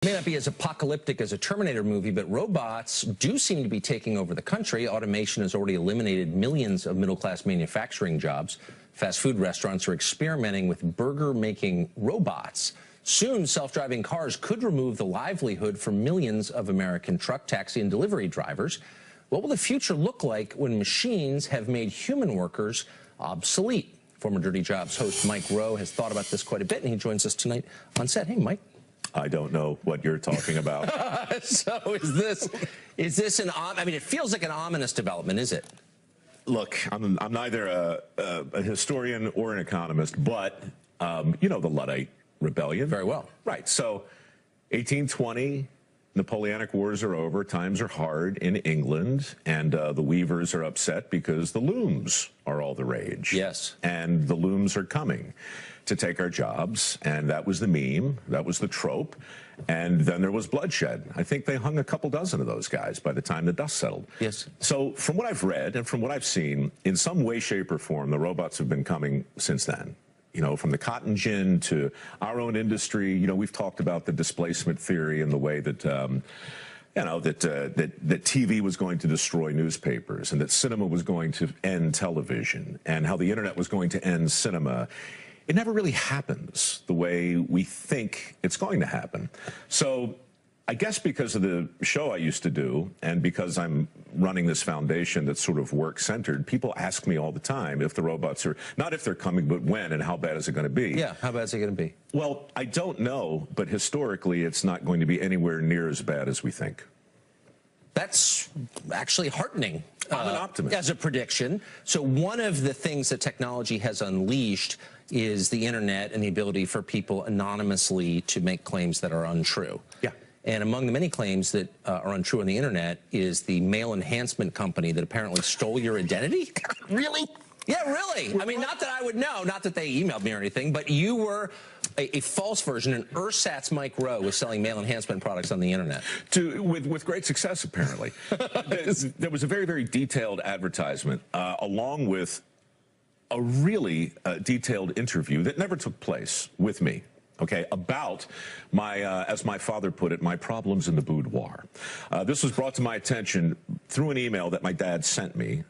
May not be as apocalyptic as a Terminator movie, but robots do seem to be taking over the country. Automation has already eliminated millions of middle-class manufacturing jobs. Fast food restaurants are experimenting with burger-making robots. Soon, self-driving cars could remove the livelihood for millions of American truck, taxi, and delivery drivers. What will the future look like when machines have made human workers obsolete? Former Dirty Jobs host Mike Rowe has thought about this quite a bit, and he joins us tonight on set. Hey, Mike. I don't know what you're talking about. So is this an, I mean, it feels like an ominous development, is it? Look, I'm neither a historian or an economist, but you know the Luddite Rebellion. Very well. Right. So 1820, Napoleonic Wars are over. Times are hard in England, and the weavers are upset because the looms are all the rage. Yes. And the looms are coming to take our jobs, and that was the meme, that was the trope, and then there was bloodshed. I think they hung a couple dozen of those guys by the time the dust settled. Yes. So from what I've read and from what I've seen, in some way, shape, or form, the robots have been coming since then. You know, from the cotton gin to our own industry. You know, we've talked about the displacement theory and the way that you know, that TV was going to destroy newspapers, and that cinema was going to end television, and how the internet was going to end cinema. It never really happens the way we think it's going to happen. So I guess because of the show I used to do, and because I'm running this foundation that's sort of work-centered, people ask me all the time if the robots are, not if they're coming, but when, and how bad is it going to be? Yeah, how bad is it going to be? Well, I don't know, but historically it's not going to be anywhere near as bad as we think. That's actually heartening. I'm an optimist. As a prediction. So one of the things that technology has unleashed is the internet and the ability for people anonymously to make claims that are untrue. Yeah. And among the many claims that are untrue on the internet is the male enhancement company that apparently stole your identity. Really? Yeah, really. I mean, not that I would know, not that they emailed me or anything, but you were a false version, and ersatz Mike Rowe was selling male enhancement products on the internet. With great success, apparently. There was a very, very detailed advertisement, along with a really detailed interview that never took place with me. Okay, about my, as my father put it, my problems in the boudoir. This was brought to my attention through an email that my dad sent me,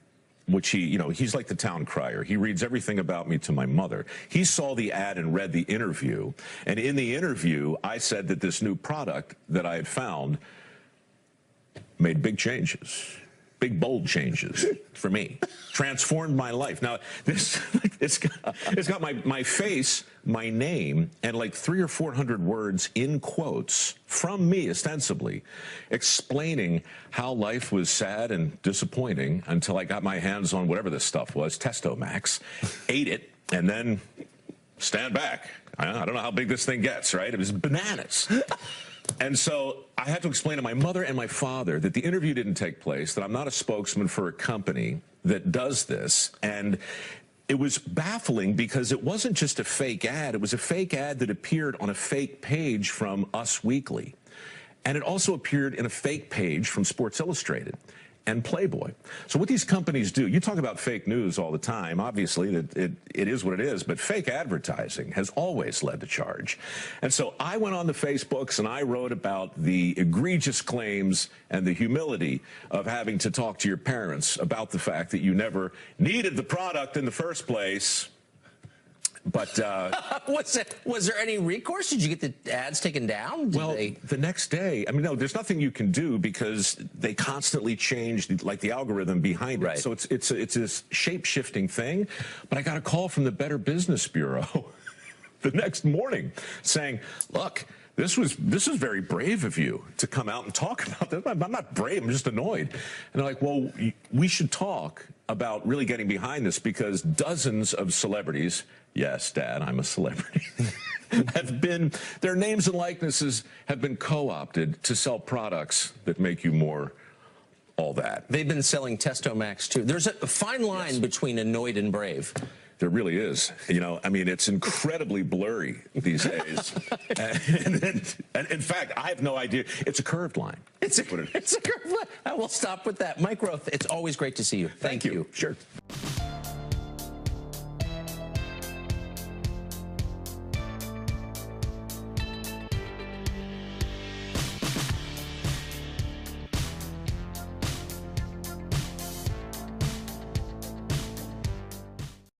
which he, you know, he's like the town crier. He reads everything about me to my mother. He saw the ad and read the interview. And in the interview, I said that this new product that I had found made big changes. Big, bold changes for me. Transformed my life. Now, this, it's got my face, my name, and like 300 or 400 words in quotes from me, ostensibly, explaining how life was sad and disappointing until I got my hands on whatever this stuff was, Testomax, ate it, and then stand back. I don't know how big this thing gets, right? It was bananas. And so I had to explain to my mother and my father that the interview didn't take place, that I'm not a spokesman for a company that does this. And it was baffling because it wasn't just a fake ad. It was a fake ad that appeared on a fake page from Us Weekly. And it also appeared in a fake page from Sports Illustrated and Playboy. So what these companies do, you talk about fake news all the time. Obviously, it is what it is, but fake advertising has always led to charge. And so I went on the Facebooks and I wrote about the egregious claims and the humility of having to talk to your parents about the fact that you never needed the product in the first place. But was there any recourse? Did you get the ads taken down? The next day, I mean, no, there's nothing you can do because they constantly change the algorithm behind it. Right. So it's this shape-shifting thing. But I got a call from the Better Business Bureau the next morning saying, look, this is very brave of you to come out and talk about this. I'm not brave, I'm just annoyed. And they're like, well, we should talk about really getting behind this because dozens of celebrities, yes, Dad, I'm a celebrity, their names and likenesses have been co-opted to sell products that make you more all that. They've been selling Testomax, too. There's a fine line between annoyed and brave. There really is. You know, I mean, it's incredibly blurry these days. and in fact, I have no idea. It's a curved line. It's a curved line. I will stop with that. Mike Rowe, it's always great to see you. Thank you. Sure.